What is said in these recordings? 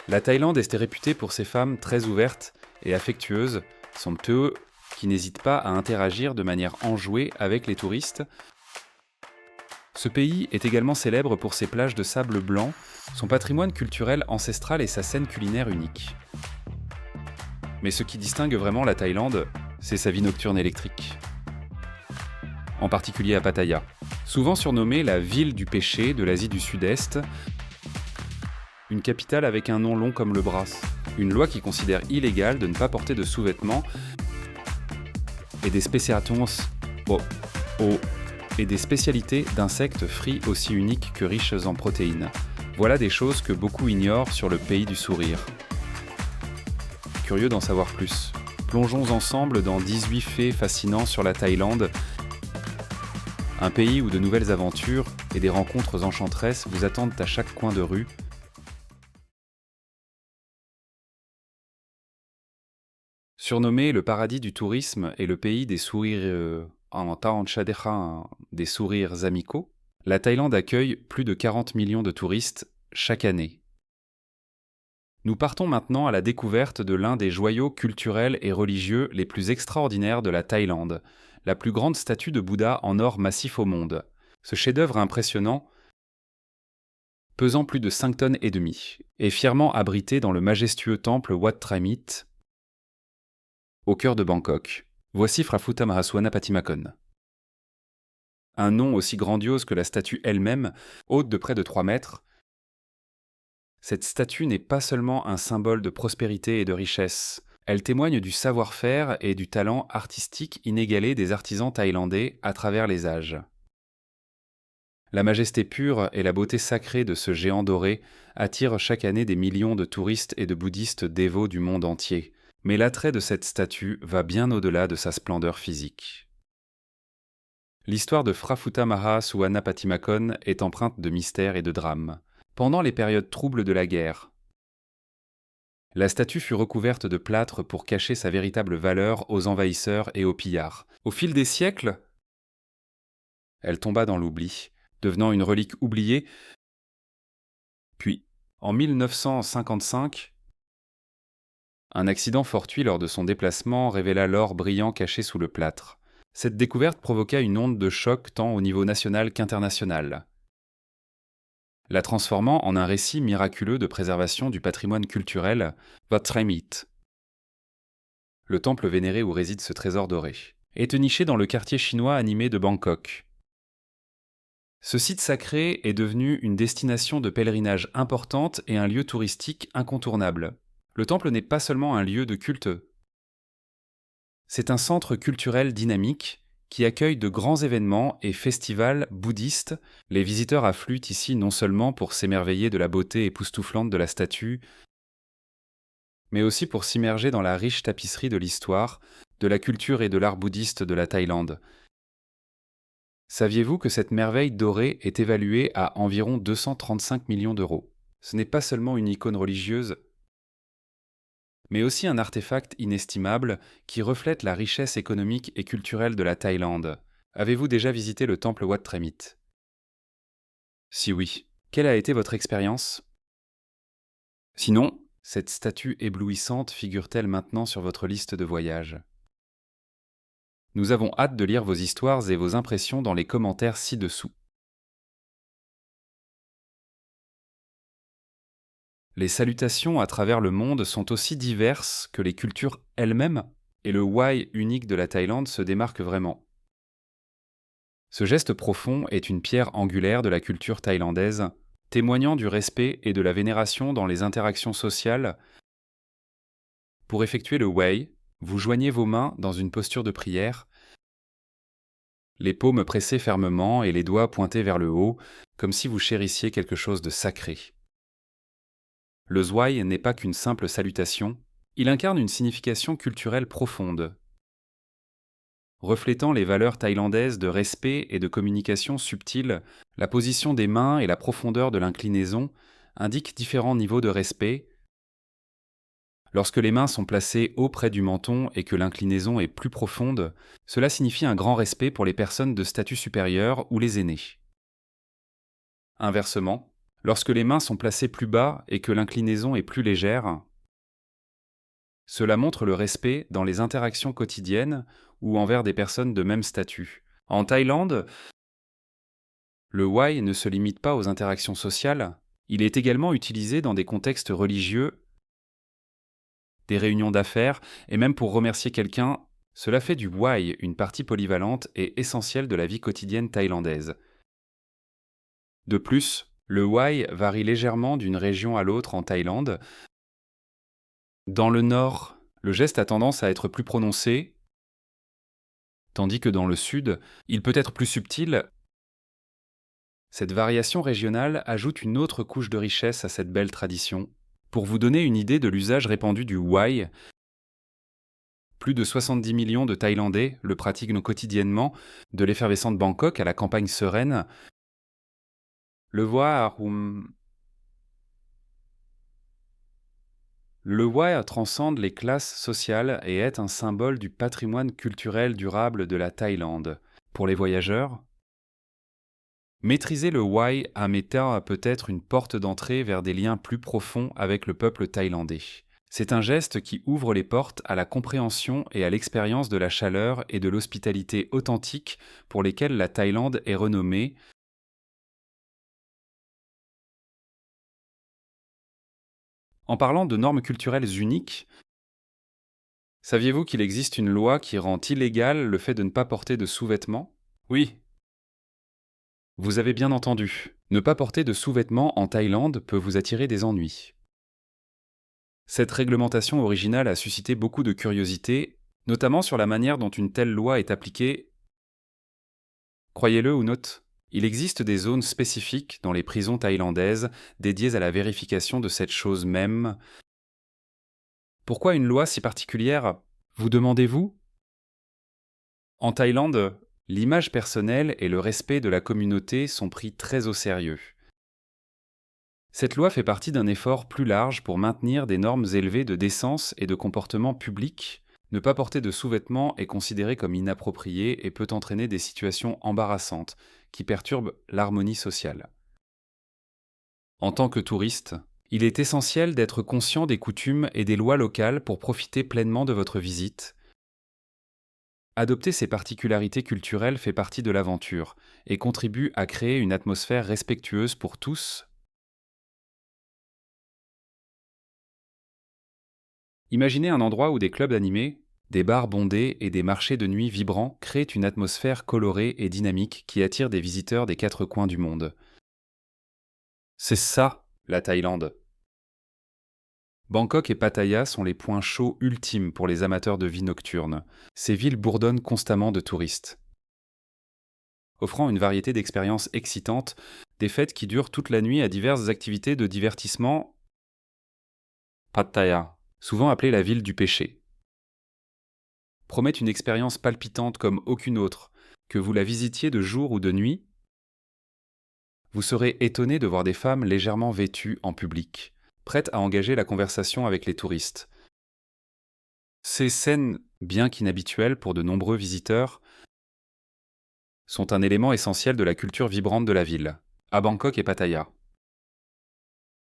La Thaïlande est réputée pour ses femmes très ouvertes et affectueuses, somptueux, qui n'hésitent pas à interagir de manière enjouée avec les touristes. Ce pays est également célèbre pour ses plages de sable blanc, son patrimoine culturel ancestral et sa scène culinaire unique. Mais ce qui distingue vraiment la Thaïlande, c'est sa vie nocturne électrique. En particulier à Pattaya. Souvent surnommée la ville du péché de l'Asie du Sud-Est, une capitale avec un nom long comme le bras. Une loi qui considère illégal de ne pas porter de sous-vêtements et des et des spécialités d'insectes frits aussi uniques que riches en protéines. Voilà des choses que beaucoup ignorent sur le pays du sourire. Curieux d'en savoir plus. Plongeons ensemble dans 18 faits fascinants sur la Thaïlande, un pays où de nouvelles aventures et des rencontres enchanteresses vous attendent à chaque coin de rue. Surnommé le paradis du tourisme et le pays des sourires en Taon Chadera, des sourires amicaux, la Thaïlande accueille plus de 40 millions de touristes chaque année. Nous partons maintenant à la découverte de l'un des joyaux culturels et religieux les plus extraordinaires de la Thaïlande, la plus grande statue de Bouddha en or massif au monde. Ce chef-d'œuvre impressionnant, pesant plus de 5 tonnes et demie, est fièrement abrité dans le majestueux temple Wat Tramit, au cœur de Bangkok. Voici Frafuta Mahaswana Patimakon. Un nom aussi grandiose que la statue elle-même, haute de près de 3 mètres, cette statue n'est pas seulement un symbole de prospérité et de richesse. Elle témoigne du savoir-faire et du talent artistique inégalé des artisans thaïlandais à travers les âges. La majesté pure et la beauté sacrée de ce géant doré attirent chaque année des millions de touristes et de bouddhistes dévots du monde entier. Mais l'attrait de cette statue va bien au-delà de sa splendeur physique. L'histoire de Frafuta Mahaswana Patimakon est empreinte de mystère et de drame. Pendant les périodes troubles de la guerre, la statue fut recouverte de plâtre pour cacher sa véritable valeur aux envahisseurs et aux pillards. Au fil des siècles, elle tomba dans l'oubli, devenant une relique oubliée. Puis, en 1955, un accident fortuit lors de son déplacement révéla l'or brillant caché sous le plâtre. Cette découverte provoqua une onde de choc tant au niveau national qu'international, la transformant en un récit miraculeux de préservation du patrimoine culturel, Wat Tramit. Le temple vénéré où réside ce trésor doré est niché dans le quartier chinois animé de Bangkok. Ce site sacré est devenu une destination de pèlerinage importante et un lieu touristique incontournable. Le temple n'est pas seulement un lieu de culte, c'est un centre culturel dynamique qui accueille de grands événements et festivals bouddhistes. Les visiteurs affluent ici non seulement pour s'émerveiller de la beauté époustouflante de la statue, mais aussi pour s'immerger dans la riche tapisserie de l'histoire, de la culture et de l'art bouddhiste de la Thaïlande. Saviez-vous que cette merveille dorée est évaluée à environ 235 millions d'euros ? Ce n'est pas seulement une icône religieuse, mais aussi un artefact inestimable qui reflète la richesse économique et culturelle de la Thaïlande. Avez-vous déjà visité le temple Wat Tramit ? Si oui, quelle a été votre expérience ? Sinon, cette statue éblouissante figure-t-elle maintenant sur votre liste de voyages ? Nous avons hâte de lire vos histoires et vos impressions dans les commentaires ci-dessous. Les salutations à travers le monde sont aussi diverses que les cultures elles-mêmes, et le why unique de la Thaïlande se démarque vraiment. Ce geste profond est une pierre angulaire de la culture thaïlandaise, témoignant du respect et de la vénération dans les interactions sociales. Pour effectuer le why, vous joignez vos mains dans une posture de prière, les paumes pressées fermement et les doigts pointés vers le haut, comme si vous chérissiez quelque chose de sacré. Le zwai n'est pas qu'une simple salutation, il incarne une signification culturelle profonde. Reflétant les valeurs thaïlandaises de respect et de communication subtile, la position des mains et la profondeur de l'inclinaison indiquent différents niveaux de respect. Lorsque les mains sont placées haut près du menton et que l'inclinaison est plus profonde, cela signifie un grand respect pour les personnes de statut supérieur ou les aînés. Inversement, Lorsque les mains sont placées plus bas et que l'inclinaison est plus légère, cela montre le respect dans les interactions quotidiennes ou envers des personnes de même statut. En Thaïlande, le wai ne se limite pas aux interactions sociales, il est également utilisé dans des contextes religieux, des réunions d'affaires et même pour remercier quelqu'un. Cela fait du wai une partie polyvalente et essentielle de la vie quotidienne thaïlandaise. De plus, le wai varie légèrement d'une région à l'autre en Thaïlande. Dans le nord, le geste a tendance à être plus prononcé, tandis que dans le sud, il peut être plus subtil. Cette variation régionale ajoute une autre couche de richesse à cette belle tradition. Pour vous donner une idée de l'usage répandu du wai, plus de 70 millions de Thaïlandais le pratiquent quotidiennement, de l'effervescente Bangkok à la campagne sereine. Le wai transcende les classes sociales et est un symbole du patrimoine culturel durable de la Thaïlande. Pour les voyageurs, maîtriser le wai Ameta peut être une porte d'entrée vers des liens plus profonds avec le peuple thaïlandais. C'est un geste qui ouvre les portes à la compréhension et à l'expérience de la chaleur et de l'hospitalité authentique pour lesquelles la Thaïlande est renommée. En parlant de normes culturelles uniques, saviez-vous qu'il existe une loi qui rend illégal le fait de ne pas porter de sous-vêtements? Oui, vous avez bien entendu. Ne pas porter de sous-vêtements en Thaïlande peut vous attirer des ennuis. Cette réglementation originale a suscité beaucoup de curiosité, notamment sur la manière dont une telle loi est appliquée. Croyez-le ou non, il existe des zones spécifiques dans les prisons thaïlandaises dédiées à la vérification de cette chose même. Pourquoi une loi si particulière, vous demandez-vous? En Thaïlande, l'image personnelle et le respect de la communauté sont pris très au sérieux. Cette loi fait partie d'un effort plus large pour maintenir des normes élevées de décence et de comportement public. Ne pas porter de sous-vêtements est considéré comme inapproprié et peut entraîner des situations embarrassantes qui perturbent l'harmonie sociale. En tant que touriste, il est essentiel d'être conscient des coutumes et des lois locales pour profiter pleinement de votre visite. Adopter ces particularités culturelles fait partie de l'aventure et contribue à créer une atmosphère respectueuse pour tous. Imaginez un endroit où des clubs animés, des bars bondés et des marchés de nuit vibrants créent une atmosphère colorée et dynamique qui attire des visiteurs des quatre coins du monde. C'est ça, la Thaïlande. Bangkok et Pattaya sont les points chauds ultimes pour les amateurs de vie nocturne. Ces villes bourdonnent constamment de touristes, offrant une variété d'expériences excitantes, des fêtes qui durent toute la nuit à diverses activités de divertissement. Pattaya, souvent appelée la ville du péché, promet une expérience palpitante comme aucune autre. Que vous la visitiez de jour ou de nuit, vous serez étonné de voir des femmes légèrement vêtues en public, prêtes à engager la conversation avec les touristes. Ces scènes, bien qu'inhabituelles pour de nombreux visiteurs, sont un élément essentiel de la culture vibrante de la ville, à Bangkok et Pattaya.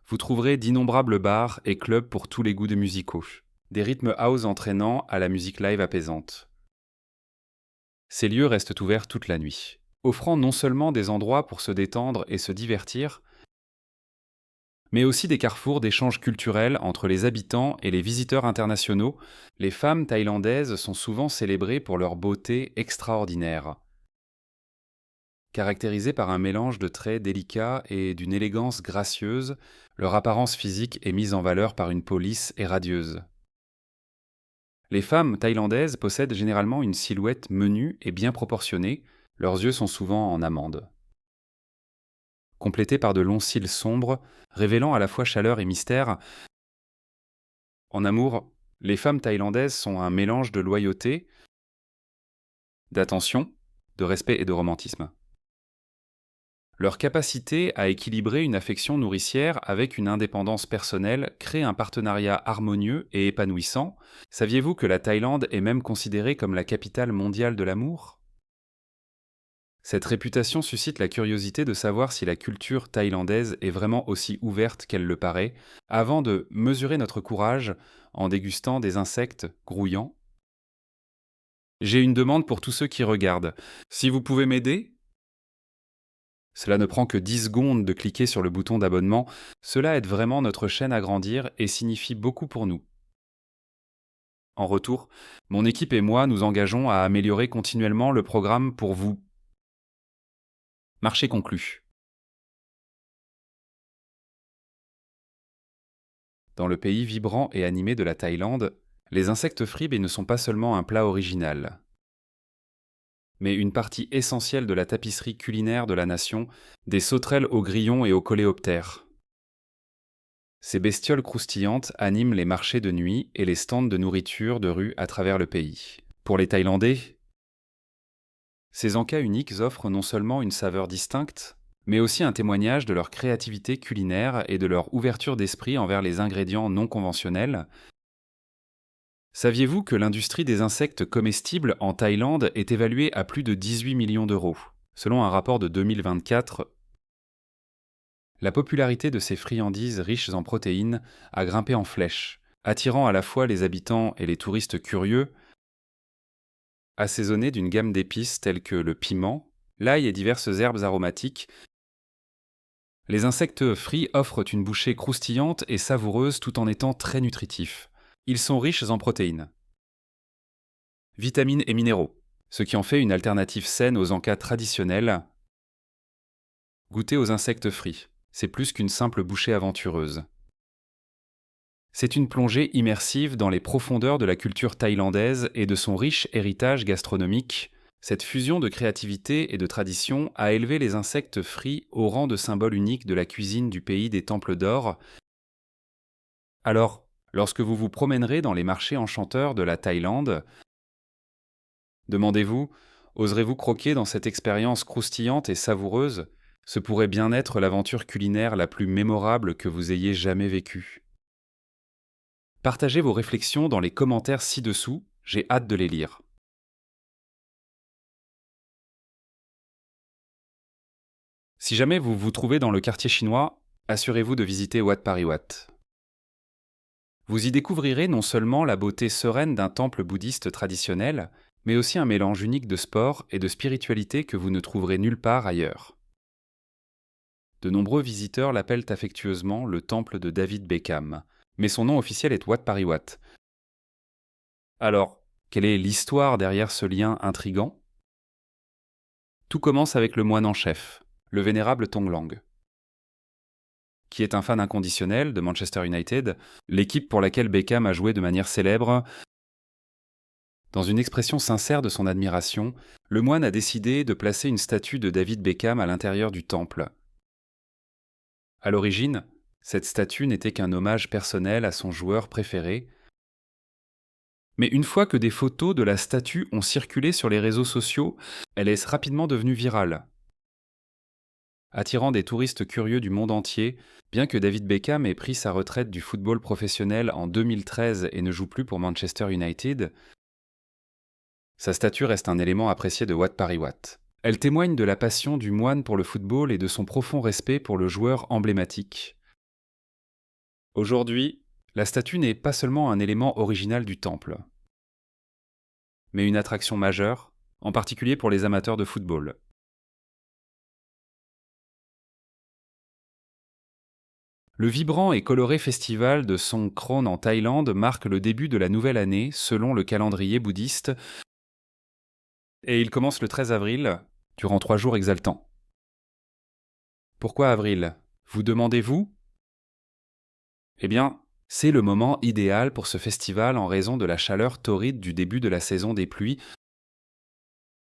Vous trouverez d'innombrables bars et clubs pour tous les goûts de musicaux, des rythmes house entraînants à la musique live apaisante. Ces lieux restent ouverts toute la nuit, offrant non seulement des endroits pour se détendre et se divertir, mais aussi des carrefours d'échanges culturels entre les habitants et les visiteurs internationaux. Les femmes thaïlandaises sont souvent célébrées pour leur beauté extraordinaire. Caractérisées par un mélange de traits délicats et d'une élégance gracieuse, leur apparence physique est mise en valeur par une police et radieuse. Les femmes thaïlandaises possèdent généralement une silhouette menue et bien proportionnée, leurs yeux sont souvent en amande. Complétés par de longs cils sombres, révélant à la fois chaleur et mystère. En amour, les femmes thaïlandaises sont un mélange de loyauté, d'attention, de respect et de romantisme. Leur capacité à équilibrer une affection nourricière avec une indépendance personnelle crée un partenariat harmonieux et épanouissant. Saviez-vous que la Thaïlande est même considérée comme la capitale mondiale de l'amour? Cette réputation suscite la curiosité de savoir si la culture thaïlandaise est vraiment aussi ouverte qu'elle le paraît, avant de mesurer notre courage en dégustant des insectes grouillants. J'ai une demande pour tous ceux qui regardent. Si vous pouvez m'aider, cela ne prend que 10 secondes de cliquer sur le bouton d'abonnement, cela aide vraiment notre chaîne à grandir et signifie beaucoup pour nous. En retour, mon équipe et moi nous engageons à améliorer continuellement le programme pour vous. Marché conclu. Dans le pays vibrant et animé de la Thaïlande, les insectes frits ne sont pas seulement un plat original, mais une partie essentielle de la tapisserie culinaire de la nation, des sauterelles aux grillons et aux coléoptères. Ces bestioles croustillantes animent les marchés de nuit et les stands de nourriture de rue à travers le pays. Pour les Thaïlandais, ces encas uniques offrent non seulement une saveur distincte, mais aussi un témoignage de leur créativité culinaire et de leur ouverture d'esprit envers les ingrédients non conventionnels. Saviez-vous que l'industrie des insectes comestibles en Thaïlande est évaluée à plus de 18 millions d'euros? Selon un rapport de 2024, la popularité de ces friandises riches en protéines a grimpé en flèche, attirant à la fois les habitants et les touristes curieux, assaisonnés d'une gamme d'épices telles que le piment, l'ail et diverses herbes aromatiques. Les insectes frits offrent une bouchée croustillante et savoureuse tout en étant très nutritifs. Ils sont riches en protéines, vitamines et minéraux, ce qui en fait une alternative saine aux encas traditionnels. Goûter aux insectes frits, c'est plus qu'une simple bouchée aventureuse. C'est une plongée immersive dans les profondeurs de la culture thaïlandaise et de son riche héritage gastronomique. Cette fusion de créativité et de tradition a élevé les insectes frits au rang de symbole unique de la cuisine du pays des temples d'or. Alors, lorsque vous vous promènerez dans les marchés enchanteurs de la Thaïlande, demandez-vous, oserez-vous croquer dans cette expérience croustillante et savoureuse? Ce pourrait bien être l'aventure culinaire la plus mémorable que vous ayez jamais vécue. Partagez vos réflexions dans les commentaires ci-dessous, j'ai hâte de les lire. Si jamais vous vous trouvez dans le quartier chinois, assurez-vous de visiter Wat Pariwat. Vous y découvrirez non seulement la beauté sereine d'un temple bouddhiste traditionnel, mais aussi un mélange unique de sport et de spiritualité que vous ne trouverez nulle part ailleurs. De nombreux visiteurs l'appellent affectueusement le temple de David Beckham, mais son nom officiel est Wat Pariwat. Alors, quelle est l'histoire derrière ce lien intrigant? Tout commence avec le moine en chef, le vénérable Tonglang, qui est un fan inconditionnel de Manchester United, l'équipe pour laquelle Beckham a joué de manière célèbre. Dans une expression sincère de son admiration, le moine a décidé de placer une statue de David Beckham à l'intérieur du temple. À l'origine, cette statue n'était qu'un hommage personnel à son joueur préféré, mais une fois que des photos de la statue ont circulé sur les réseaux sociaux, elle est rapidement devenue virale, attirant des touristes curieux du monde entier. Bien que David Beckham ait pris sa retraite du football professionnel en 2013 et ne joue plus pour Manchester United, sa statue reste un élément apprécié de Wat Pariwat. Elle témoigne de la passion du moine pour le football et de son profond respect pour le joueur emblématique. Aujourd'hui, la statue n'est pas seulement un élément original du temple, mais une attraction majeure, en particulier pour les amateurs de football. Le vibrant et coloré festival de Songkran en Thaïlande marque le début de la nouvelle année selon le calendrier bouddhiste, et il commence le 13 avril, durant 3 jours exaltants. Pourquoi avril? Vous demandez-vous? Eh bien, c'est le moment idéal pour ce festival en raison de la chaleur torride du début de la saison des pluies,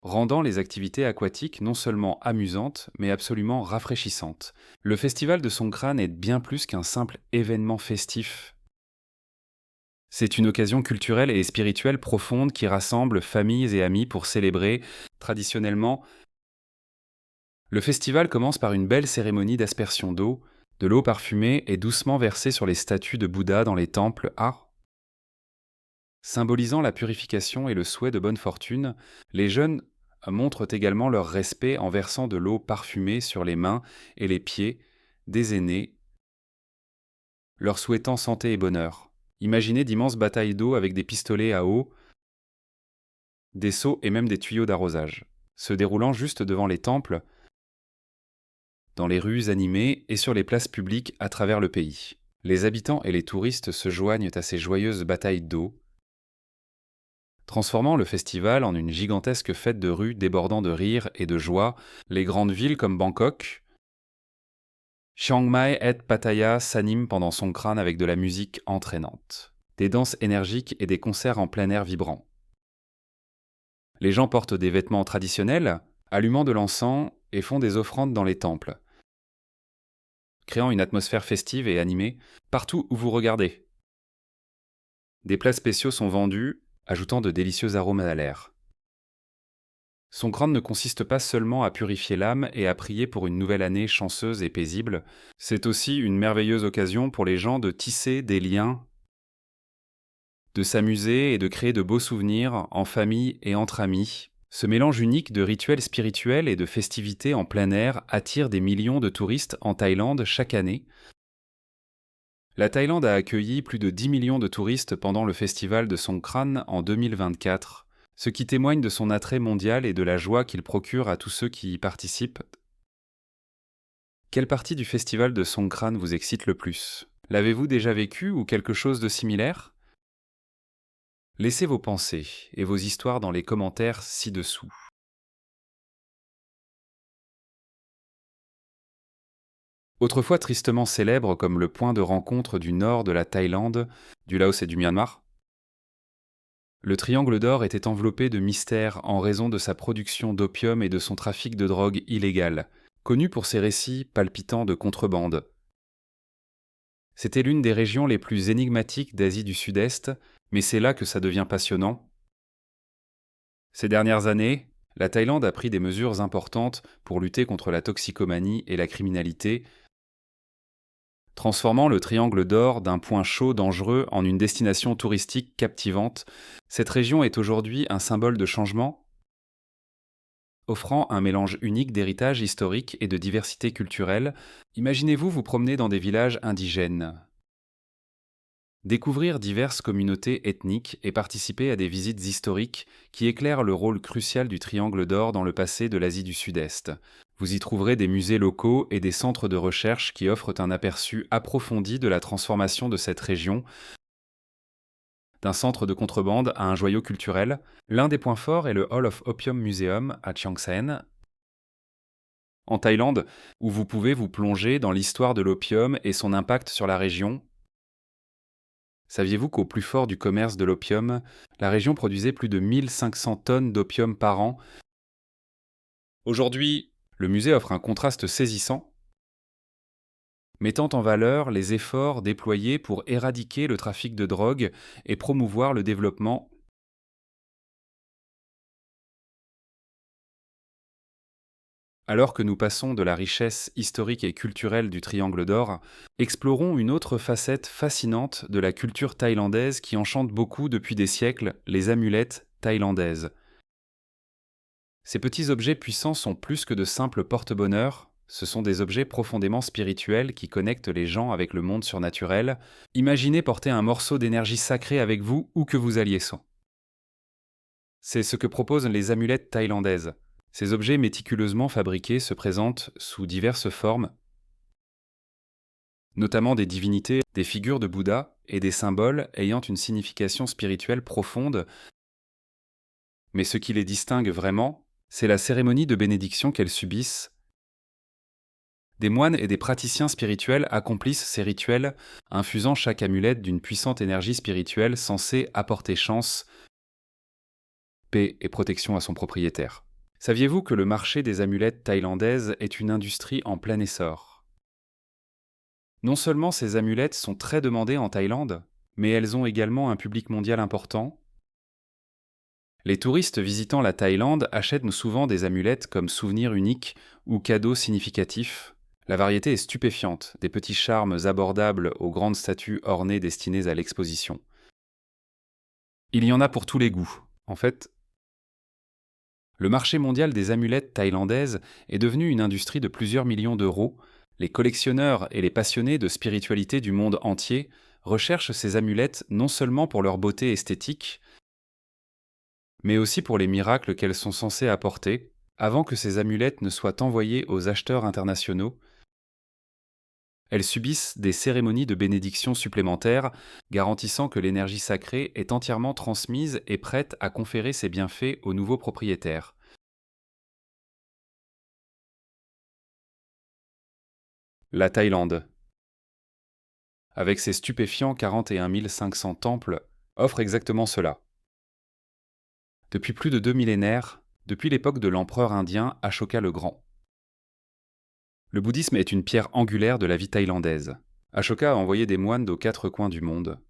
rendant les activités aquatiques non seulement amusantes, mais absolument rafraîchissantes. Le festival de Songkran est bien plus qu'un simple événement festif. C'est une occasion culturelle et spirituelle profonde qui rassemble familles et amis pour célébrer, traditionnellement. Le festival commence par une belle cérémonie d'aspersion d'eau. De l'eau parfumée est doucement versée sur les statues de Bouddha dans les temples, symbolisant la purification et le souhait de bonne fortune. Les jeunes montrent également leur respect en versant de l'eau parfumée sur les mains et les pieds des aînés, leur souhaitant santé et bonheur. Imaginez d'immenses batailles d'eau avec des pistolets à eau, des seaux et même des tuyaux d'arrosage, se déroulant juste devant les temples, dans les rues animées et sur les places publiques à travers le pays. Les habitants et les touristes se joignent à ces joyeuses batailles d'eau, transformant le festival en une gigantesque fête de rue débordant de rire et de joie. Les grandes villes comme Bangkok, Chiang Mai et Pattaya s'animent pendant Songkran avec de la musique entraînante, des danses énergiques et des concerts en plein air vibrants. Les gens portent des vêtements traditionnels, allumant de l'encens et font des offrandes dans les temples, créant une atmosphère festive et animée partout où vous regardez. Des plats spéciaux sont vendus, ajoutant de délicieux arômes à l'air. Songkran ne consiste pas seulement à purifier l'âme et à prier pour une nouvelle année chanceuse et paisible, c'est aussi une merveilleuse occasion pour les gens de tisser des liens, de s'amuser et de créer de beaux souvenirs en famille et entre amis. Ce mélange unique de rituels spirituels et de festivités en plein air attire des millions de touristes en Thaïlande chaque année. La Thaïlande a accueilli plus de 10 millions de touristes pendant le festival de Songkran en 2024, ce qui témoigne de son attrait mondial et de la joie qu'il procure à tous ceux qui y participent. Quelle partie du festival de Songkran vous excite le plus? L'avez-vous déjà vécu ou quelque chose de similaire? Laissez vos pensées et vos histoires dans les commentaires ci-dessous. Autrefois tristement célèbre comme le point de rencontre du nord de la Thaïlande, du Laos et du Myanmar, le Triangle d'Or était enveloppé de mystères en raison de sa production d'opium et de son trafic de drogue illégale, connu pour ses récits palpitants de contrebande. C'était l'une des régions les plus énigmatiques d'Asie du Sud-Est, mais c'est là que ça devient passionnant. Ces dernières années, la Thaïlande a pris des mesures importantes pour lutter contre la toxicomanie et la criminalité, transformant le Triangle d'Or d'un point chaud dangereux en une destination touristique captivante. Cette région est aujourd'hui un symbole de changement, offrant un mélange unique d'héritage historique et de diversité culturelle. Imaginez-vous vous promener dans des villages indigènes, découvrir diverses communautés ethniques et participer à des visites historiques qui éclairent le rôle crucial du Triangle d'Or dans le passé de l'Asie du Sud-Est. Vous y trouverez des musées locaux et des centres de recherche qui offrent un aperçu approfondi de la transformation de cette région, d'un centre de contrebande à un joyau culturel. L'un des points forts est le Hall of Opium Museum à Chiang Saen, en Thaïlande, où vous pouvez vous plonger dans l'histoire de l'opium et son impact sur la région. Saviez-vous qu'au plus fort du commerce de l'opium, la région produisait plus de 1500 tonnes d'opium par an? Aujourd'hui, le musée offre un contraste saisissant, mettant en valeur les efforts déployés pour éradiquer le trafic de drogue et promouvoir le développement. Alors que nous passons de la richesse historique et culturelle du Triangle d'Or, explorons une autre facette fascinante de la culture thaïlandaise qui enchante beaucoup depuis des siècles, les amulettes thaïlandaises. Ces petits objets puissants sont plus que de simples porte-bonheur, ce sont des objets profondément spirituels qui connectent les gens avec le monde surnaturel. Imaginez porter un morceau d'énergie sacrée avec vous où que vous alliez. C'est ce que proposent les amulettes thaïlandaises. Ces objets méticuleusement fabriqués se présentent sous diverses formes, notamment des divinités, des figures de Bouddha et des symboles ayant une signification spirituelle profonde. Mais ce qui les distingue vraiment, c'est la cérémonie de bénédiction qu'elles subissent. Des moines et des praticiens spirituels accomplissent ces rituels, infusant chaque amulette d'une puissante énergie spirituelle censée apporter chance, paix et protection à son propriétaire. Saviez-vous que le marché des amulettes thaïlandaises est une industrie en plein essor? Non seulement ces amulettes sont très demandées en Thaïlande, mais elles ont également un public mondial important. Les touristes visitant la Thaïlande achètent souvent des amulettes comme souvenirs uniques ou cadeaux significatifs. La variété est stupéfiante, des petits charmes abordables aux grandes statues ornées destinées à l'exposition. Il y en a pour tous les goûts. En fait, Le marché mondial des amulettes thaïlandaises est devenu une industrie de plusieurs millions d'euros. Les collectionneurs et les passionnés de spiritualité du monde entier recherchent ces amulettes non seulement pour leur beauté esthétique, mais aussi pour les miracles qu'elles sont censées apporter. Avant que ces amulettes ne soient envoyées aux acheteurs internationaux, elles subissent des cérémonies de bénédiction supplémentaires, garantissant que l'énergie sacrée est entièrement transmise et prête à conférer ses bienfaits aux nouveaux propriétaires. La Thaïlande, avec ses stupéfiants 41 500 temples, offre exactement cela. Depuis plus de 2 millénaires, depuis l'époque de l'empereur indien Ashoka le Grand, le bouddhisme est une pierre angulaire de la vie thaïlandaise. Ashoka a envoyé des moines aux 4 coins du monde,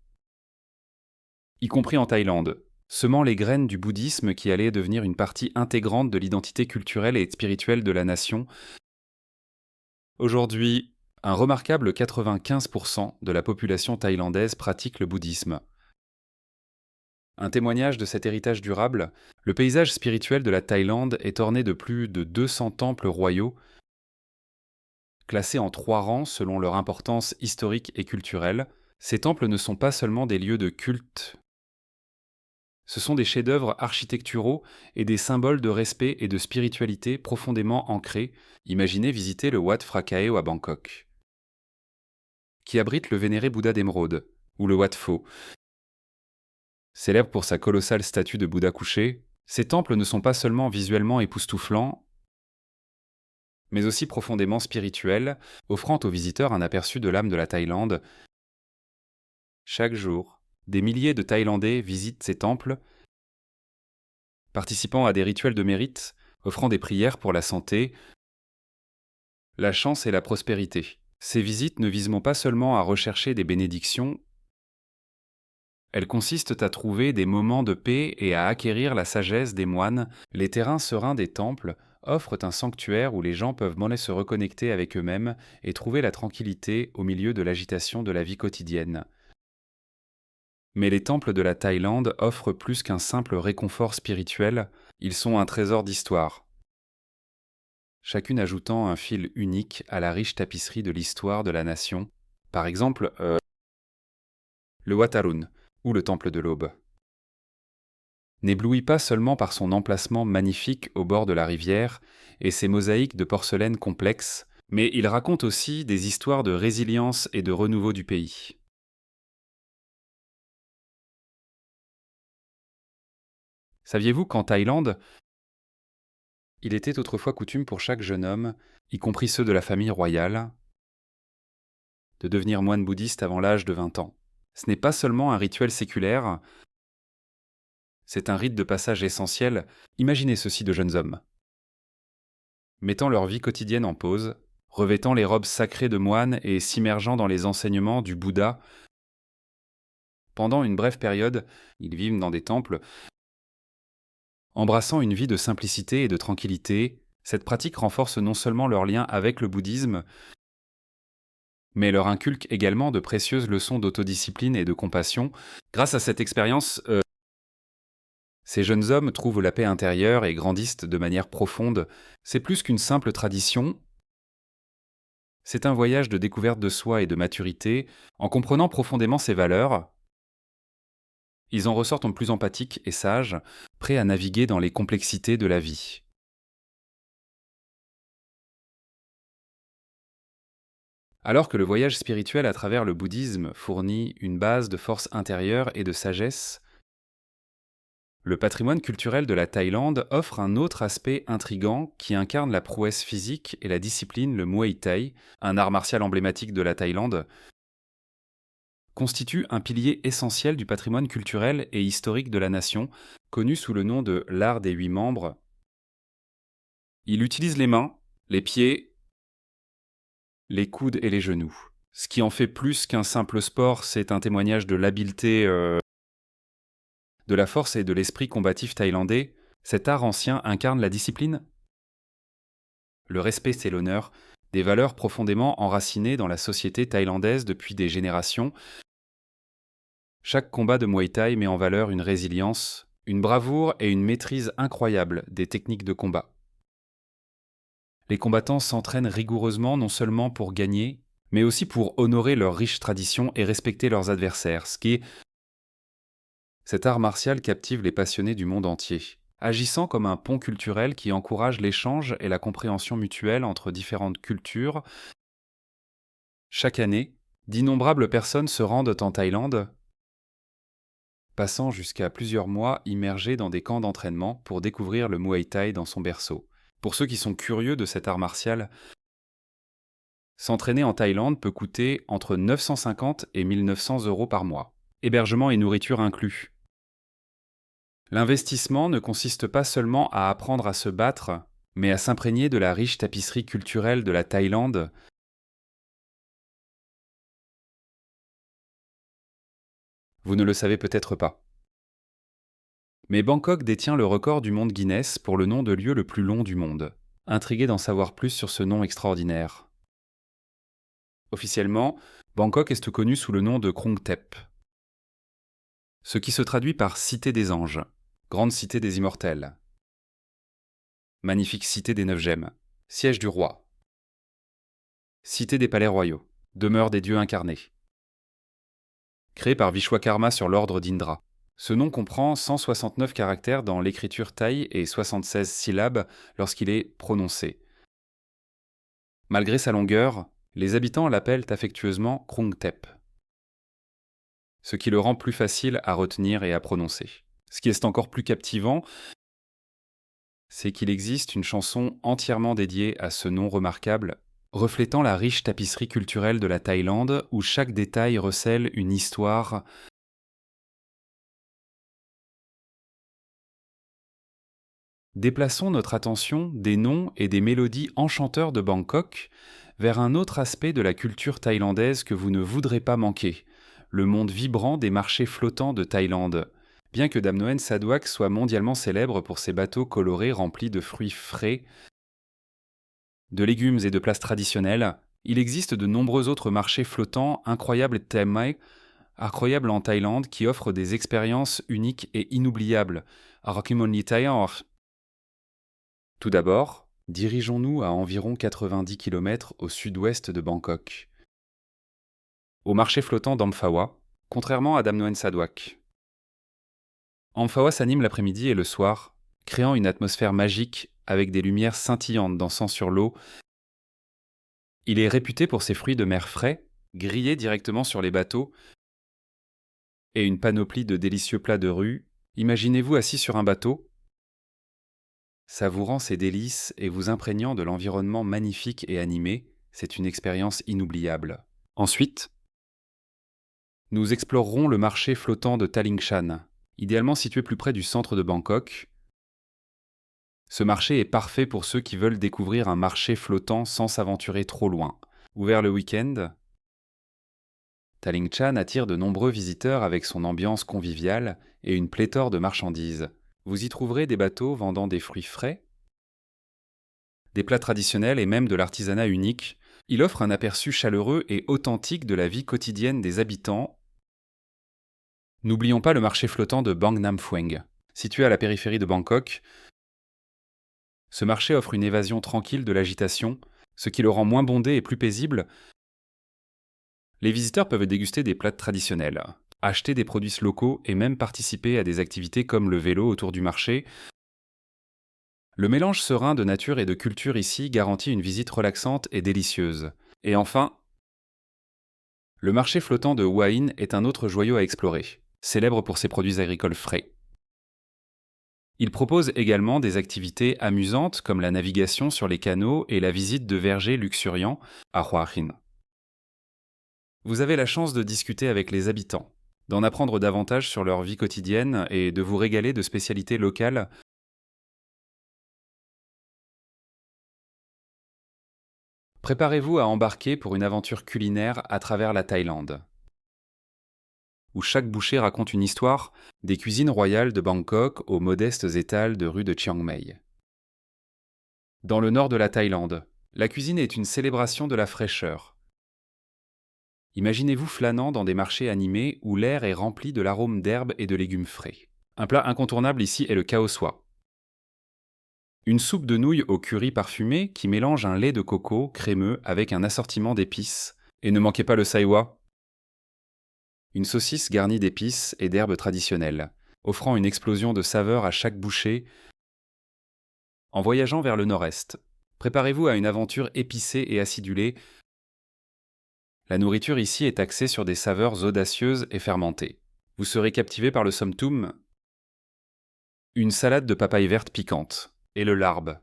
y compris en Thaïlande, semant les graines du bouddhisme qui allait devenir une partie intégrante de l'identité culturelle et spirituelle de la nation. Aujourd'hui, un remarquable 95% de la population thaïlandaise pratique le bouddhisme. Un témoignage de cet héritage durable, le paysage spirituel de la Thaïlande est orné de plus de 200 temples royaux, classés en 3 rangs selon leur importance historique et culturelle. Ces temples ne sont pas seulement des lieux de culte, ce sont des chefs-d'œuvre architecturaux et des symboles de respect et de spiritualité profondément ancrés. Imaginez visiter le Wat Phra Kaew à Bangkok, qui abrite le vénéré Bouddha d'émeraude, ou le Wat Pho. Célèbre pour sa colossale statue de Bouddha couché, ces temples ne sont pas seulement visuellement époustouflants, mais aussi profondément spirituels, offrant aux visiteurs un aperçu de l'âme de la Thaïlande. Chaque jour, des milliers de Thaïlandais visitent ces temples, participant à des rituels de mérite, offrant des prières pour la santé, la chance et la prospérité. Ces visites ne visent pas seulement à rechercher des bénédictions, elles consistent à trouver des moments de paix et à acquérir la sagesse des moines. Les terrains sereins des temples offrent un sanctuaire où les gens peuvent se reconnecter avec eux-mêmes et trouver la tranquillité au milieu de l'agitation de la vie quotidienne. Mais les temples de la Thaïlande offrent plus qu'un simple réconfort spirituel, ils sont un trésor d'histoire, chacune ajoutant un fil unique à la riche tapisserie de l'histoire de la nation. Par exemple, le Wat Arun, ou le Temple de l'Aube, n'éblouit pas seulement par son emplacement magnifique au bord de la rivière et ses mosaïques de porcelaine complexes, mais il raconte aussi des histoires de résilience et de renouveau du pays. Saviez-vous qu'en Thaïlande, il était autrefois coutume pour chaque jeune homme, y compris ceux de la famille royale, de devenir moine bouddhiste avant l'âge de 20 ans. Ce n'est pas seulement un rituel séculaire, c'est un rite de passage essentiel. Imaginez ceci de jeunes hommes, mettant leur vie quotidienne en pause, revêtant les robes sacrées de moines et s'immergeant dans les enseignements du Bouddha. Pendant une brève période, ils vivent dans des temples, embrassant une vie de simplicité et de tranquillité. Cette pratique renforce non seulement leur lien avec le bouddhisme, mais leur inculque également de précieuses leçons d'autodiscipline et de compassion. Grâce à cette expérience, ces jeunes hommes trouvent la paix intérieure et grandissent de manière profonde. C'est plus qu'une simple tradition, c'est un voyage de découverte de soi et de maturité. En comprenant profondément ces valeurs, ils en ressortent plus empathiques et sages, prêts à naviguer dans les complexités de la vie. Alors que le voyage spirituel à travers le bouddhisme fournit une base de force intérieure et de sagesse, le patrimoine culturel de la Thaïlande offre un autre aspect intrigant qui incarne la prouesse physique et la discipline. Le Muay Thai, un art martial emblématique de la Thaïlande, constitue un pilier essentiel du patrimoine culturel et historique de la nation, connu sous le nom de l'art des 8 membres. Il utilise les mains, les pieds, les coudes et les genoux. Ce qui en fait plus qu'un simple sport, c'est un témoignage de l'habileté, de la force et de l'esprit combatif thaïlandais. Cet art ancien incarne la discipline, le respect et l'honneur, des valeurs profondément enracinées dans la société thaïlandaise depuis des générations. Chaque combat de Muay Thai met en valeur une résilience, une bravoure et une maîtrise incroyable des techniques de combat. Les combattants s'entraînent rigoureusement non seulement pour gagner, mais aussi pour honorer leurs riches traditions et respecter leurs adversaires, cet art martial captive les passionnés du monde entier, agissant comme un pont culturel qui encourage l'échange et la compréhension mutuelle entre différentes cultures. Chaque année, d'innombrables personnes se rendent en Thaïlande, passant jusqu'à plusieurs mois immergés dans des camps d'entraînement pour découvrir le Muay Thai dans son berceau. Pour ceux qui sont curieux de cet art martial, s'entraîner en Thaïlande peut coûter entre 950 et 1900 euros par mois, hébergement et nourriture inclus. L'investissement ne consiste pas seulement à apprendre à se battre, mais à s'imprégner de la riche tapisserie culturelle de la Thaïlande. Vous ne le savez peut-être pas. Mais Bangkok détient le record du monde Guinness pour le nom de lieu le plus long du monde. Intrigué d'en savoir plus sur ce nom extraordinaire. Officiellement, Bangkok est connu sous le nom de Krung Thep, ce qui se traduit par Cité des Anges, Grande Cité des Immortels, Magnifique Cité des Neuf Gemmes, Siège du Roi, Cité des Palais Royaux, Demeure des Dieux Incarnés. Créé par Vishwakarma sur l'ordre d'Indra. Ce nom comprend 169 caractères dans l'écriture thaï et 76 syllabes lorsqu'il est prononcé. Malgré sa longueur, les habitants l'appellent affectueusement Krung Thep, ce qui le rend plus facile à retenir et à prononcer. Ce qui est encore plus captivant, c'est qu'il existe une chanson entièrement dédiée à ce nom remarquable, reflétant la riche tapisserie culturelle de la Thaïlande où chaque détail recèle une histoire. Déplaçons notre attention des noms et des mélodies enchanteurs de Bangkok vers un autre aspect de la culture thaïlandaise que vous ne voudrez pas manquer, le monde vibrant des marchés flottants de Thaïlande. Bien que Dam Noen Saduak soit mondialement célèbre pour ses bateaux colorés remplis de fruits frais, de légumes et de plats traditionnels, il existe de nombreux autres marchés flottants incroyables en Thaïlande qui offrent des expériences uniques et inoubliables. Tout d'abord, dirigeons-nous à environ 90 km au sud-ouest de Bangkok, au marché flottant d'Amphawa, contrairement à Dam Noen Saduak. Amphawa s'anime l'après-midi et le soir, créant une atmosphère magique avec des lumières scintillantes dansant sur l'eau. Il est réputé pour ses fruits de mer frais, grillés directement sur les bateaux, et une panoplie de délicieux plats de rue. Imaginez-vous assis sur un bateau, savourant ses délices et vous imprégnant de l'environnement magnifique et animé, c'est une expérience inoubliable. Ensuite, nous explorerons le marché flottant de Talingshan, idéalement situé plus près du centre de Bangkok. Ce marché est parfait pour ceux qui veulent découvrir un marché flottant sans s'aventurer trop loin. Ouvert le week-end, Talingshan attire de nombreux visiteurs avec son ambiance conviviale et une pléthore de marchandises. Vous y trouverez des bateaux vendant des fruits frais, des plats traditionnels et même de l'artisanat unique. Il offre un aperçu chaleureux et authentique de la vie quotidienne des habitants. N'oublions pas le marché flottant de Bang Nam Phueng. Situé à la périphérie de Bangkok, ce marché offre une évasion tranquille de l'agitation, ce qui le rend moins bondé et plus paisible. Les visiteurs peuvent déguster des plats traditionnels, acheter des produits locaux et même participer à des activités comme le vélo autour du marché. Le mélange serein de nature et de culture ici garantit une visite relaxante et délicieuse. Et enfin, le marché flottant de Hua Hin est un autre joyau à explorer, célèbre pour ses produits agricoles frais. Il propose également des activités amusantes comme la navigation sur les canaux et la visite de vergers luxuriants à Hua Hin. Vous avez la chance de discuter avec les habitants, d'en apprendre davantage sur leur vie quotidienne et de vous régaler de spécialités locales. Préparez-vous à embarquer pour une aventure culinaire à travers la Thaïlande, où chaque bouchée raconte une histoire, des cuisines royales de Bangkok aux modestes étals de rue de Chiang Mai. Dans le nord de la Thaïlande, la cuisine est une célébration de la fraîcheur. Imaginez-vous flânant dans des marchés animés où l'air est rempli de l'arôme d'herbes et de légumes frais. Un plat incontournable ici est le khao soi. Une soupe de nouilles au curry parfumé qui mélange un lait de coco crémeux avec un assortiment d'épices. Et ne manquez pas le saiwa, une saucisse garnie d'épices et d'herbes traditionnelles, offrant une explosion de saveurs à chaque bouchée. En voyageant vers le nord-est, préparez-vous à une aventure épicée et acidulée. La nourriture ici est axée sur des saveurs audacieuses et fermentées. Vous serez captivé par le somtum, une salade de papaye verte piquante, et le larbe,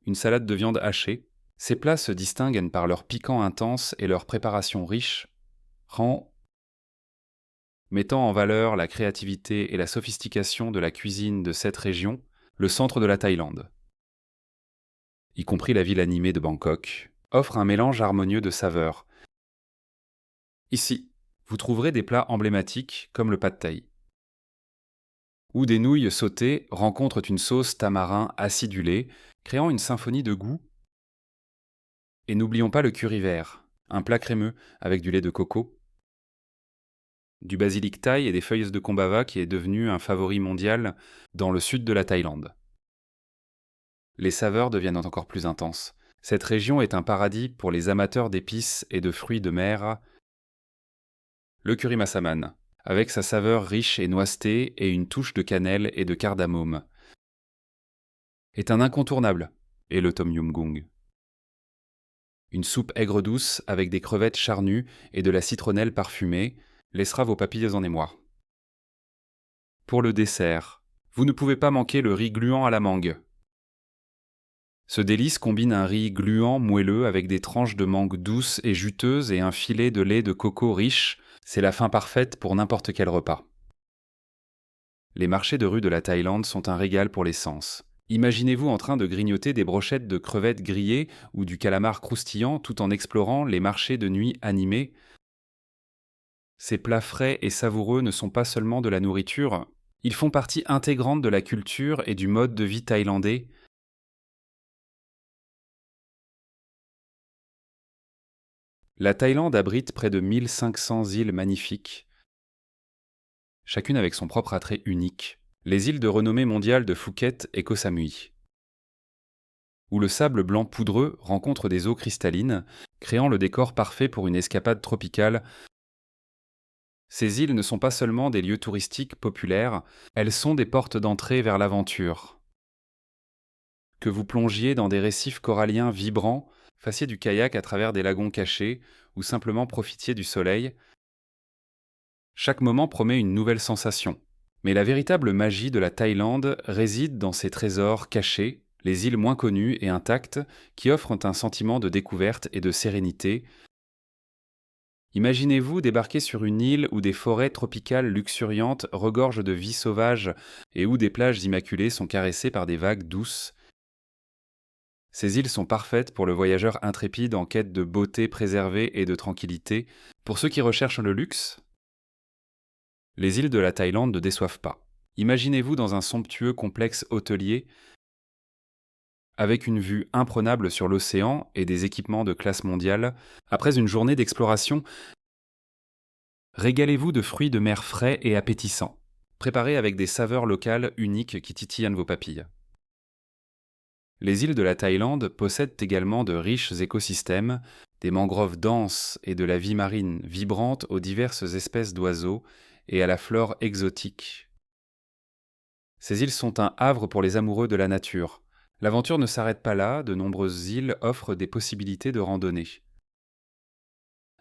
une salade de viande hachée. Ces plats se distinguent par leur piquant intense et leur préparation riche, mettant en valeur la créativité et la sophistication de la cuisine de cette région, le centre de la Thaïlande, y compris la ville animée de Bangkok, offre un mélange harmonieux de saveurs. Ici, vous trouverez des plats emblématiques comme le pad thaï, où des nouilles sautées rencontrent une sauce tamarin acidulée, créant une symphonie de goûts. Et n'oublions pas le curry vert, un plat crémeux avec du lait de coco, du basilic thaï et des feuilles de kombava qui est devenu un favori mondial dans le sud de la Thaïlande. Les saveurs deviennent encore plus intenses. Cette région est un paradis pour les amateurs d'épices et de fruits de mer. Le curry massaman, avec sa saveur riche et noisetée et une touche de cannelle et de cardamome, est un incontournable, et le tom yum goong. Une soupe aigre-douce avec des crevettes charnues et de la citronnelle parfumée laissera vos papilles en émoi. Pour le dessert, vous ne pouvez pas manquer le riz gluant à la mangue. Ce délice combine un riz gluant moelleux avec des tranches de mangue douces et juteuses et un filet de lait de coco riche. C'est la fin parfaite pour n'importe quel repas. Les marchés de rue de la Thaïlande sont un régal pour les sens. Imaginez-vous en train de grignoter des brochettes de crevettes grillées ou du calamar croustillant tout en explorant les marchés de nuit animés. Ces plats frais et savoureux ne sont pas seulement de la nourriture, ils font partie intégrante de la culture et du mode de vie thaïlandais. La Thaïlande abrite près de 1500 îles magnifiques, chacune avec son propre attrait unique. Les îles de renommée mondiale de Phuket et Koh Samui, où le sable blanc poudreux rencontre des eaux cristallines, créant le décor parfait pour une escapade tropicale. Ces îles ne sont pas seulement des lieux touristiques populaires, elles sont des portes d'entrée vers l'aventure. Que vous plongiez dans des récifs coralliens vibrants, fassiez du kayak à travers des lagons cachés, ou simplement profitiez du soleil, chaque moment promet une nouvelle sensation. Mais la véritable magie de la Thaïlande réside dans ses trésors cachés, les îles moins connues et intactes, qui offrent un sentiment de découverte et de sérénité. Imaginez-vous débarquer sur une île où des forêts tropicales luxuriantes regorgent de vie sauvage et où des plages immaculées sont caressées par des vagues douces. Ces îles sont parfaites pour le voyageur intrépide en quête de beauté préservée et de tranquillité. Pour ceux qui recherchent le luxe, les îles de la Thaïlande ne déçoivent pas. Imaginez-vous dans un somptueux complexe hôtelier avec une vue imprenable sur l'océan et des équipements de classe mondiale. Après une journée d'exploration, régalez-vous de fruits de mer frais et appétissants, préparés avec des saveurs locales uniques qui titillent vos papilles. Les îles de la Thaïlande possèdent également de riches écosystèmes, des mangroves denses et de la vie marine vibrante aux diverses espèces d'oiseaux et à la flore exotique. Ces îles sont un havre pour les amoureux de la nature. L'aventure ne s'arrête pas là, de nombreuses îles offrent des possibilités de randonnée,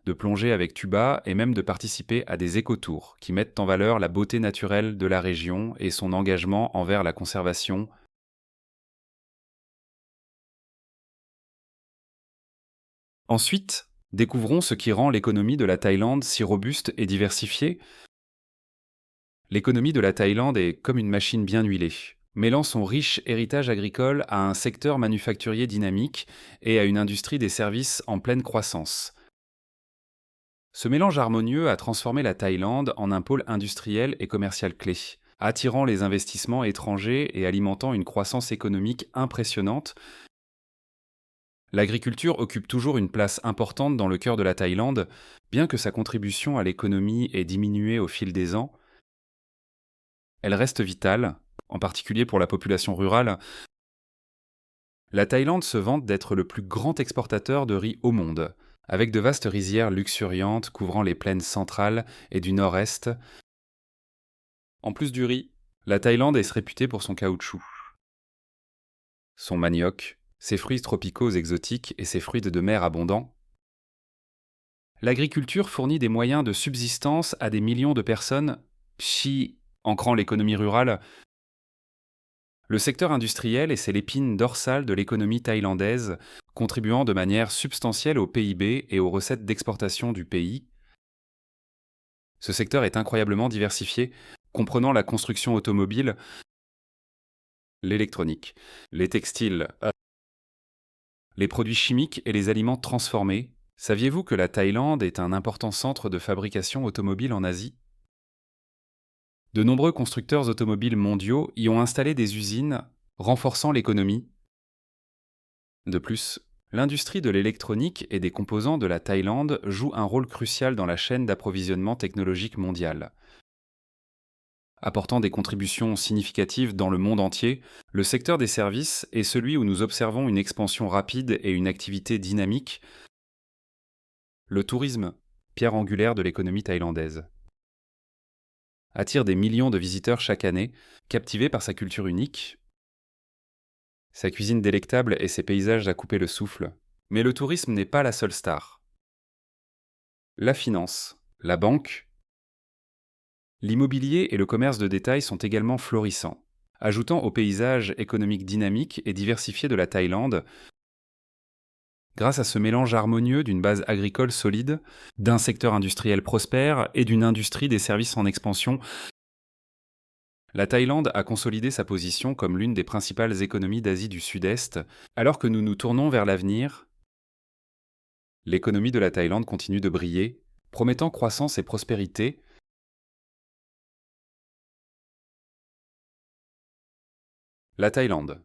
de plonger avec tuba et même de participer à des écotours qui mettent en valeur la beauté naturelle de la région et son engagement envers la conservation. Ensuite, découvrons ce qui rend l'économie de la Thaïlande si robuste et diversifiée. L'économie de la Thaïlande est comme une machine bien huilée, mêlant son riche héritage agricole à un secteur manufacturier dynamique et à une industrie des services en pleine croissance. Ce mélange harmonieux a transformé la Thaïlande en un pôle industriel et commercial clé, attirant les investissements étrangers et alimentant une croissance économique impressionnante. L'agriculture occupe toujours une place importante dans le cœur de la Thaïlande, bien que sa contribution à l'économie ait diminué au fil des ans. Elle reste vitale, en particulier pour la population rurale. La Thaïlande se vante d'être le plus grand exportateur de riz au monde, avec de vastes rizières luxuriantes couvrant les plaines centrales et du nord-est. En plus du riz, la Thaïlande est réputée pour son caoutchouc, son manioc, ses fruits tropicaux exotiques et ses fruits de mer abondants. L'agriculture fournit des moyens de subsistance à des millions de personnes, ancrant l'économie rurale. Le secteur industriel c'est l'épine dorsale de l'économie thaïlandaise, contribuant de manière substantielle au PIB et aux recettes d'exportation du pays. Ce secteur est incroyablement diversifié, comprenant la construction automobile, l'électronique, les textiles, les produits chimiques et les aliments transformés. Saviez-vous que la Thaïlande est un important centre de fabrication automobile en Asie ? De nombreux constructeurs automobiles mondiaux y ont installé des usines, renforçant l'économie. De plus, l'industrie de l'électronique et des composants de la Thaïlande joue un rôle crucial dans la chaîne d'approvisionnement technologique mondiale. Apportant des contributions significatives dans le monde entier, le secteur des services est celui où nous observons une expansion rapide et une activité dynamique. Le tourisme, pierre angulaire de l'économie thaïlandaise, attire des millions de visiteurs chaque année, captivés par sa culture unique, sa cuisine délectable et ses paysages à couper le souffle. Mais le tourisme n'est pas la seule star. La finance, la banque, l'immobilier et le commerce de détail sont également florissants, ajoutant au paysage économique dynamique et diversifié de la Thaïlande. Grâce à ce mélange harmonieux d'une base agricole solide, d'un secteur industriel prospère et d'une industrie des services en expansion, la Thaïlande a consolidé sa position comme l'une des principales économies d'Asie du Sud-Est. Alors que nous nous tournons vers l'avenir, l'économie de la Thaïlande continue de briller, promettant croissance et prospérité. La Thaïlande.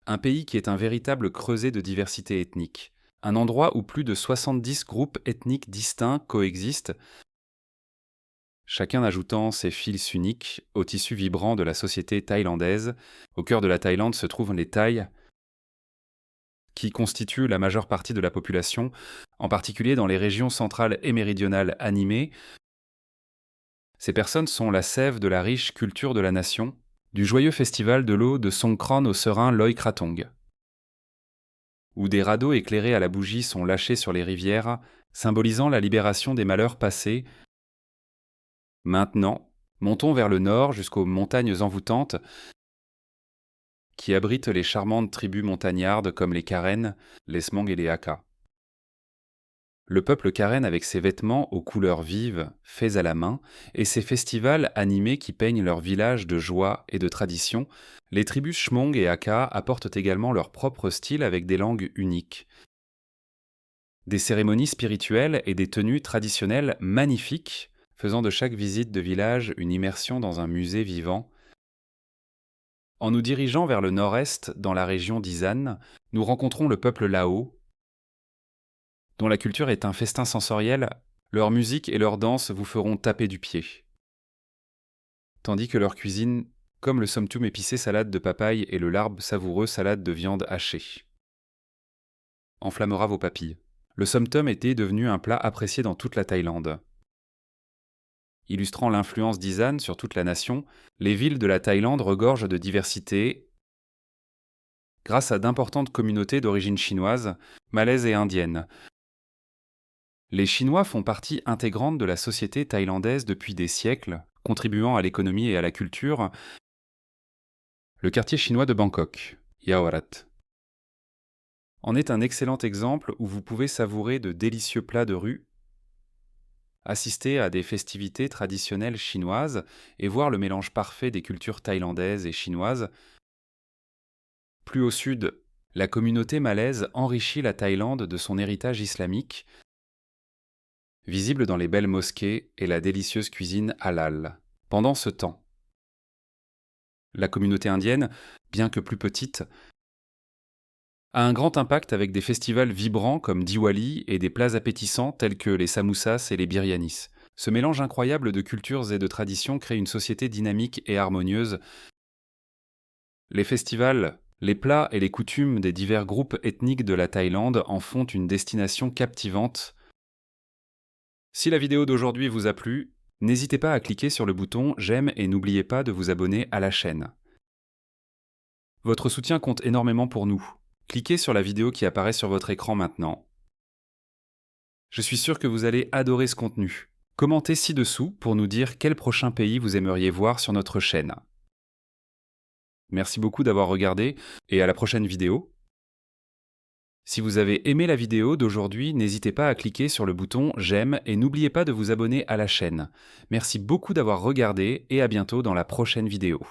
Un pays qui est un véritable creuset de diversité ethnique. Un endroit où plus de 70 groupes ethniques distincts coexistent, chacun ajoutant ses fils uniques au tissu vibrant de la société thaïlandaise. Au cœur de la Thaïlande se trouvent les Thaïs, qui constituent la majeure partie de la population, en particulier dans les régions centrales et méridionales animées. Ces personnes sont la sève de la riche culture de la nation, du joyeux festival de l'eau de Songkran au serein Loy Krathong, où des radeaux éclairés à la bougie sont lâchés sur les rivières, symbolisant la libération des malheurs passés. Maintenant, montons vers le nord jusqu'aux montagnes envoûtantes, qui abritent les charmantes tribus montagnardes comme les Karen, les Smang et les Hakka. Le peuple Karen avec ses vêtements aux couleurs vives, faits à la main, et ses festivals animés qui peignent leur village de joie et de tradition, les tribus Chmong et Hakka apportent également leur propre style avec des langues uniques. Des cérémonies spirituelles et des tenues traditionnelles magnifiques, faisant de chaque visite de village une immersion dans un musée vivant. En nous dirigeant vers le nord-est, dans la région d'Isan, nous rencontrons le peuple Lao, dont la culture est un festin sensoriel. Leur musique et leur danse vous feront taper du pied. Tandis que leur cuisine, comme le somtum épicé salade de papaye et le larbe savoureux salade de viande hachée, enflammera vos papilles. Le somtum était devenu un plat apprécié dans toute la Thaïlande. Illustrant l'influence d'Isan sur toute la nation, les villes de la Thaïlande regorgent de diversité grâce à d'importantes communautés d'origine chinoise, malaise et indienne. Les Chinois font partie intégrante de la société thaïlandaise depuis des siècles, contribuant à l'économie et à la culture. Le quartier chinois de Bangkok, Yaowarat, en est un excellent exemple où vous pouvez savourer de délicieux plats de rue, assister à des festivités traditionnelles chinoises et voir le mélange parfait des cultures thaïlandaises et chinoises. Plus au sud, la communauté malaise enrichit la Thaïlande de son héritage islamique, visible dans les belles mosquées et la délicieuse cuisine halal. Pendant ce temps, la communauté indienne, bien que plus petite, a un grand impact avec des festivals vibrants comme Diwali et des plats appétissants tels que les samoussas et les biryanis. Ce mélange incroyable de cultures et de traditions crée une société dynamique et harmonieuse. Les festivals, les plats et les coutumes des divers groupes ethniques de la Thaïlande en font une destination captivante. Si la vidéo d'aujourd'hui vous a plu, n'hésitez pas à cliquer sur le bouton j'aime et n'oubliez pas de vous abonner à la chaîne. Votre soutien compte énormément pour nous. Cliquez sur la vidéo qui apparaît sur votre écran maintenant. Je suis sûr que vous allez adorer ce contenu. Commentez ci-dessous pour nous dire quel prochain pays vous aimeriez voir sur notre chaîne. Merci beaucoup d'avoir regardé et à la prochaine vidéo. Si vous avez aimé la vidéo d'aujourd'hui, n'hésitez pas à cliquer sur le bouton j'aime et n'oubliez pas de vous abonner à la chaîne. Merci beaucoup d'avoir regardé et à bientôt dans la prochaine vidéo.